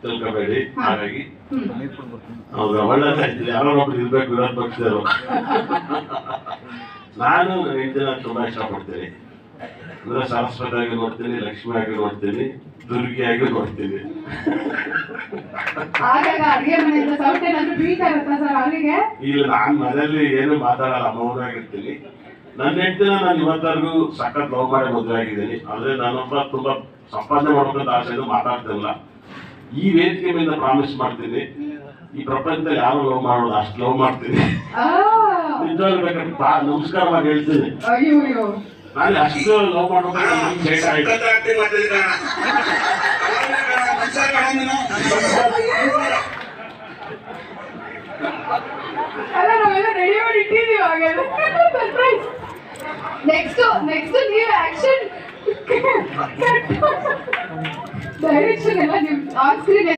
ತಿಳ್ಕೊಬೇಡಿ. ಹಾಗಾಗಿ ಹೌದಾ, ಒಳ್ಳೆದಾಯ್ತು. ಯಾರೋ ಒಬ್ರು ಇರ್ಬೇಕು ವಿರೋಧ ಪಕ್ಷದವರು. ನಾನು ನನ್ನ ಹೆಂಡತಿನ ತುಂಬಾ ಇಷ್ಟಪಡ್ತೀನಿ. ಅಂದ್ರೆ ಸರಸ್ವತಿಯಾಗಿ ನೋಡ್ತೀನಿ, ಲಕ್ಷ್ಮಿಯಾಗಿ ನೋಡ್ತೀನಿ, ದುರ್ಗಿಯಾಗಿ ನೋಡ್ತೀನಿ. ಇಲ್ಲ, ನಾನ್ ಮನೆಯಲ್ಲಿ ಏನು ಮಾತಾಡಲ್ಲ, ಮೌನಾಗಿರ್ತೀನಿ. ನನ್ನ ಹೆಂಡತಿನ ನಾನು ಇವತ್ತರೆಗೂ ಸಖತ್ ಲವ್ ಮಾಡಿ ಮದುವೆ ಆಗಿದ್ದೀನಿ. ಆದ್ರೆ ನಾನೊಬ್ಬ ತುಂಬಾ ಸಂಪಾದನೆ ಮಾಡ್ಬೇಕಂತ ಆಸೆ ಮಾತಾಡ್ತಿಲ್ಲ. ಈ ವೇದಿಕೆ ಮೇಲೆ ಪ್ರಾಮಿಸ್ ಮಾಡ್ತೀನಿ, ಈ ಪ್ರಪಂಚದಲ್ಲಿ ಯಾರು ಲವ್ ಮಾಡೋದು ಅಷ್ಟು ಲವ್ ಮಾಡ್ತೀನಿ. ನಿಜವಾಗ್ಲೂ ಬೇಕಾದ್ರೆ ನಮಸ್ಕಾರವಾಗಿ ಹೇಳ್ತೀನಿ. ನಾನು ಅಷ್ಟು ಲವ್ ಮಾಡ್ಬೇಕು. ನೆಕ್ಸ್ಟ್ ನೀವು ಆಕ್ಷನ್ ಡೈರೆಕ್ಷನ್ ಎಲ್ಲ ನೀವು ಆನ್ ಸ್ಕ್ರೀನ್